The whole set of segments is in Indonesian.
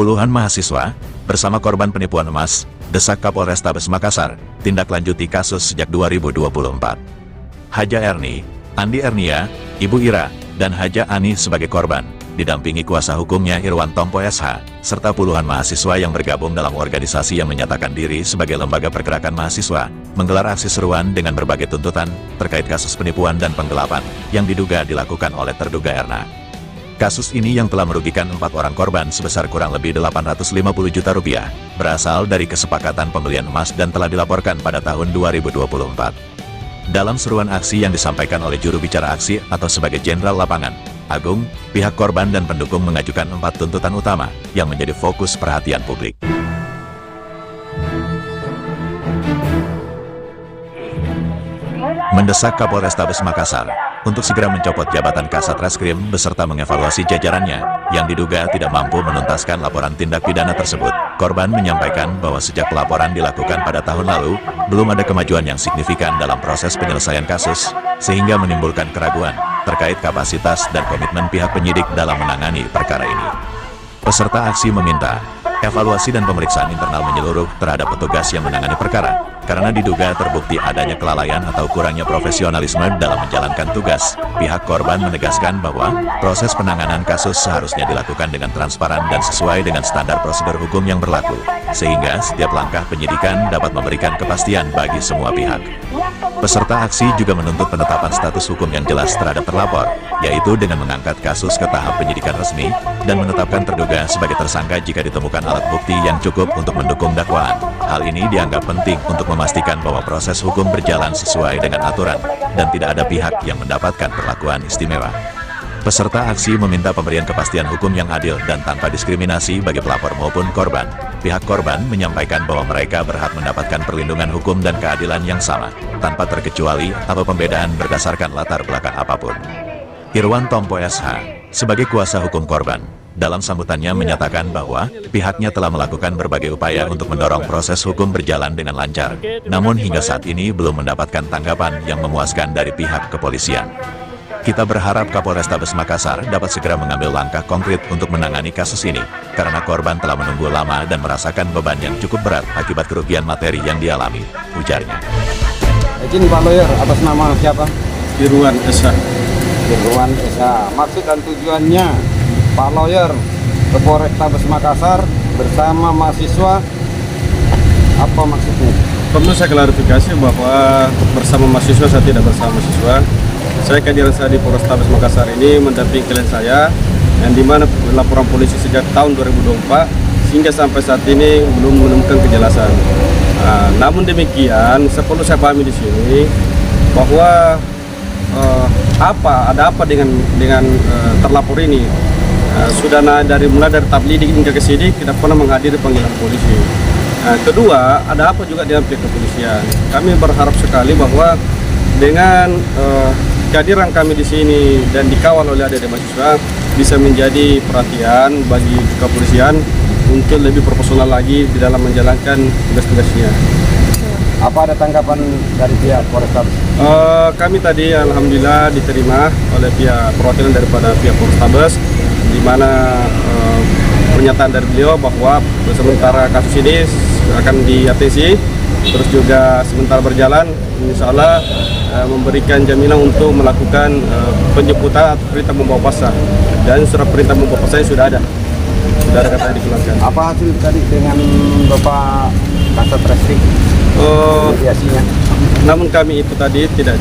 puluhan mahasiswa, bersama korban penipuan emas, desak Kapolrestabes Makassar, tindak lanjuti kasus sejak 2024. Haja Erni, Andi Ernia, Ibu Ira, dan Haja Ani sebagai korban, didampingi kuasa hukumnya Irwan Tompo SH, serta puluhan mahasiswa yang bergabung dalam organisasi yang menyatakan diri sebagai lembaga pergerakan mahasiswa, menggelar aksi seruan dengan berbagai tuntutan terkait kasus penipuan dan penggelapan yang diduga dilakukan oleh terduga Erna. Kasus ini yang telah merugikan 4 orang korban sebesar kurang lebih 850 juta rupiah, berasal dari kesepakatan pembelian emas dan telah dilaporkan pada tahun 2024. Dalam seruan aksi yang disampaikan oleh juru bicara aksi atau sebagai Jenderal Lapangan, Agung, pihak korban dan pendukung mengajukan 4 tuntutan utama yang menjadi fokus perhatian publik. Mendesak Kapolrestabes Makassar untuk segera mencopot jabatan Kasat Reskrim beserta mengevaluasi jajarannya yang diduga tidak mampu menuntaskan laporan tindak pidana tersebut. Korban menyampaikan bahwa sejak pelaporan dilakukan pada tahun lalu, belum ada kemajuan yang signifikan dalam proses penyelesaian kasus, sehingga menimbulkan keraguan terkait kapasitas dan komitmen pihak penyidik dalam menangani perkara ini. Peserta aksi meminta evaluasi dan pemeriksaan internal menyeluruh terhadap petugas yang menangani perkara, karena diduga terbukti adanya kelalaian atau kurangnya profesionalisme dalam menjalankan tugas. Pihak korban menegaskan bahwa proses penanganan kasus seharusnya dilakukan dengan transparan dan sesuai dengan standar prosedur hukum yang berlaku, sehingga setiap langkah penyidikan dapat memberikan kepastian bagi semua pihak. Peserta aksi juga menuntut penetapan status hukum yang jelas terhadap terlapor, yaitu dengan mengangkat kasus ke tahap penyidikan resmi, dan menetapkan terduga sebagai tersangka jika ditemukan alat bukti yang cukup untuk mendukung dakwaan. Hal ini dianggap penting untuk memastikan bahwa proses hukum berjalan sesuai dengan aturan, dan tidak ada pihak yang mendapatkan perlakuan istimewa. Peserta aksi meminta pemberian kepastian hukum yang adil dan tanpa diskriminasi bagi pelapor maupun korban. Pihak korban menyampaikan bahwa mereka berhak mendapatkan perlindungan hukum dan keadilan yang sama, tanpa terkecuali atau pembedaan berdasarkan latar belakang apapun. Irwan Tompo SH, sebagai kuasa hukum korban, dalam sambutannya menyatakan bahwa pihaknya telah melakukan berbagai upaya untuk mendorong proses hukum berjalan dengan lancar, namun hingga saat ini belum mendapatkan tanggapan yang memuaskan dari pihak kepolisian. Kita berharap Kapolrestabes Makassar dapat segera mengambil langkah konkret untuk menangani kasus ini, karena korban telah menunggu lama dan merasakan beban yang cukup berat akibat kerugian materi yang dialami, ujarnya. Izin Pak Lawyer, atas nama siapa? Irwan SH. Irwan SH. Maksud dan tujuannya Pak Lawyer ke Polrestabes Makassar bersama mahasiswa, apa maksudnya? Perlu saya klarifikasi bahwa bersama mahasiswa, saya tidak bersama mahasiswa. Saya kehadiran saya di Polrestabes Makassar ini mendampingi klien saya, yang dimana laporan polisi sejak tahun 2024 hingga sampai saat ini belum menemukan kejelasan. Namun demikian, perlu saya pahami di sini bahwa ada apa dengan terlapor ini. Sudah mulai dari tahap lidik hingga ke sidik tidak pernah menghadiri panggilan polisi. Kedua, ada apa juga dengan pihak kepolisian. Kami berharap sekali bahwa dengan kehadiran kami di sini dan dikawal oleh adik-adik mahasiswa bisa menjadi perhatian bagi kepolisian untuk lebih profesional lagi di dalam menjalankan tugas-tugasnya. Apa ada tanggapan dari pihak Polrestabes? Kami tadi alhamdulillah diterima oleh pihak perwakilan daripada pihak Polrestabes, di mana pernyataan dari beliau bahwa sementara kasus ini akan diatensi, terus juga sementara berjalan, insya Allah memberikan jaminan untuk melakukan penjemputan atau perintah membawa paksa, dan surat perintah membawa paksa sudah ada katanya dikeluarkan. Apa hasil tadi dengan Bapak Kasat Reskrim? Mediasinya. Namun kami itu tadi tidak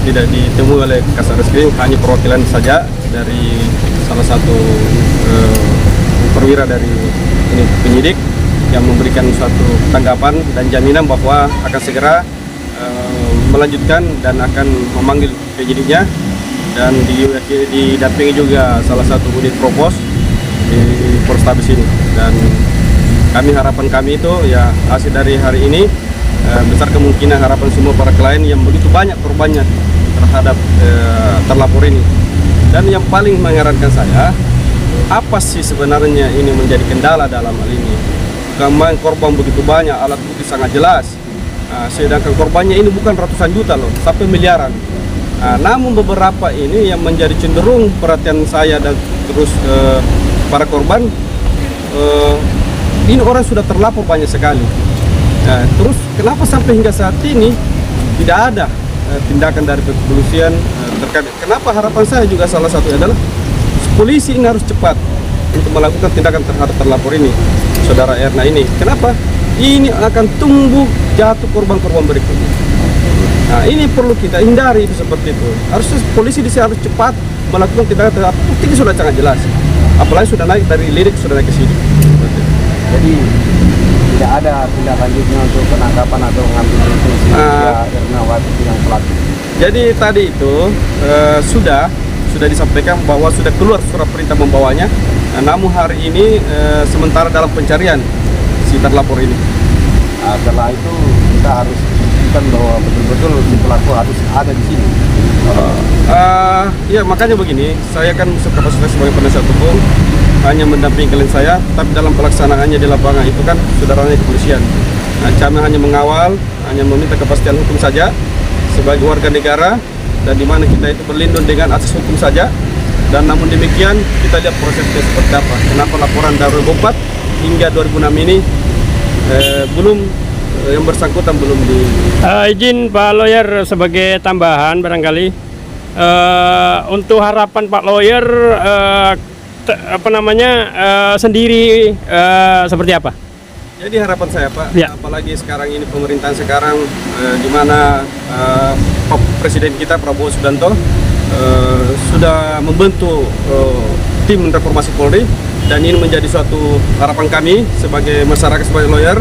ditemui oleh Kasat Reskrim, hanya perwakilan saja dari salah satu perwira dari penyidik yang memberikan suatu tanggapan dan jaminan bahwa akan segera melanjutkan dan akan memanggil penyidiknya, dan didampingi juga salah satu unit propos di Polrestabes ini. Dan harapan kami itu ya hasil dari hari ini besar kemungkinan harapan semua para klien yang begitu banyak korbannya terhadap terlapor ini. Dan yang paling mengherankan saya, apa sih sebenarnya ini menjadi kendala dalam hal ini? Kemarin korban begitu banyak, alat bukti sangat jelas. Sedangkan korbannya ini bukan ratusan juta loh, sampai miliaran. Namun beberapa ini yang menjadi cenderung perhatian saya dan terus para korban ini orang sudah terlapor banyak sekali. Nah, terus kenapa sampai hingga saat ini tidak ada tindakan dari kepolisian terkait? Kenapa harapan saya juga salah satunya adalah polisi ini harus cepat untuk melakukan tindakan terhadap terlapor ini, saudara Erna ini. Kenapa? Ini akan tumbuh jatuh korban-korban berikutnya. Nah, ini perlu kita hindari itu seperti itu. Harusnya polisi di sini harus cepat melakukan tindakan terhadap bukti sudah sangat jelas. Apalagi sudah naik dari lirik sudah naik ke sini. Jadi tidak ada tindak lanjutnya untuk penangkapan atau mengambil detensi Ernawati yang pelaku. Jadi tadi itu sudah disampaikan bahwa sudah keluar surat perintah membawanya. Namun hari ini sementara dalam pencarian si terlapor ini. Setelah itu kita harus pastikan bahwa betul-betul si pelaku harus ada di sini. Ya makanya begini, saya kan kapasitas sebagai penasihat hukum hanya mendampingi klien saya, tapi dalam pelaksanaannya di lapangan itu kan sudah ranahnya kepolisian. Nah, kami hanya mengawal, hanya meminta kepastian hukum saja sebagai warga negara, dan di mana kita itu berlindung dengan asas hukum saja. Dan namun demikian kita lihat prosesnya seperti apa. Kenapa laporan dari 2004 hingga 2006 ini belum yang bersangkutan belum di. Izin Pak Lawyer sebagai tambahan barangkali untuk harapan Pak Lawyer sendiri seperti apa? Jadi harapan saya Pak, ya. Apalagi sekarang ini pemerintahan sekarang di mana Presiden kita Prabowo Subianto sudah membentuk tim reformasi Polri, dan ini menjadi suatu harapan kami sebagai masyarakat, sebagai lawyer,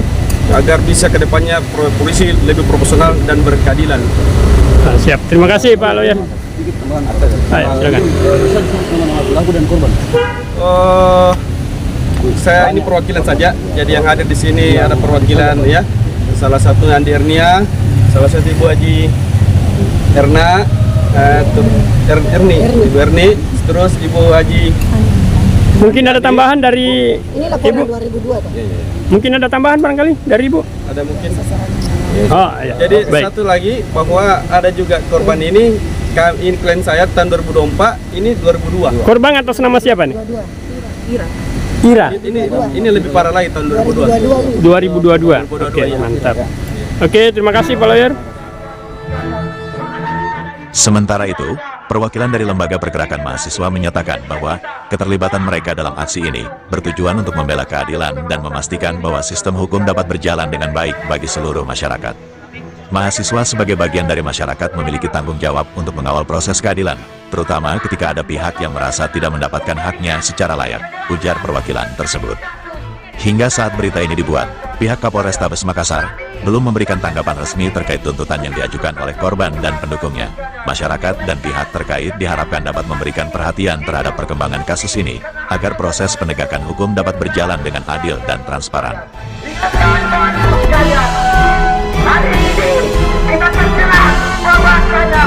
agar bisa kedepannya polisi lebih profesional dan berkeadilan. Siap, terima kasih Pak Lawyer. Silakan. Pelaku dan korban. Saya ini perwakilan saja, jadi yang hadir di sini ada perwakilan ya, salah satu Andi Ernia, salah satu Ibu Haji Erna, Ibu Erni, terus Ibu Haji. Mungkin ada tambahan dari ini laporan Ibu? 2002 Pak. Mungkin ada tambahan barangkali dari Ibu? Ada mungkin. Oh, iya. Jadi Baik. satu lagi bahwa ada juga korban ini klien saya tahun 2024, ini 2002. Korban atas nama siapa nih? 22. Ira. Ira. Ini lebih parah lagi tahun 2002. 2022. 2022, Oke, ya. mantap. Oke, terima kasih Pak Lawyer. Sementara itu, perwakilan dari Lembaga Pergerakan Mahasiswa menyatakan bahwa keterlibatan mereka dalam aksi ini bertujuan untuk membela keadilan dan memastikan bahwa sistem hukum dapat berjalan dengan baik bagi seluruh masyarakat. Mahasiswa sebagai bagian dari masyarakat memiliki tanggung jawab untuk mengawal proses keadilan, terutama ketika ada pihak yang merasa tidak mendapatkan haknya secara layak, ujar perwakilan tersebut. Hingga saat berita ini dibuat, pihak Kapolrestabes Makassar belum memberikan tanggapan resmi terkait tuntutan yang diajukan oleh korban dan pendukungnya. Masyarakat dan pihak terkait diharapkan dapat memberikan perhatian terhadap perkembangan kasus ini, agar proses penegakan hukum dapat berjalan dengan adil dan transparan. Hari ini kita terserah bahwasanya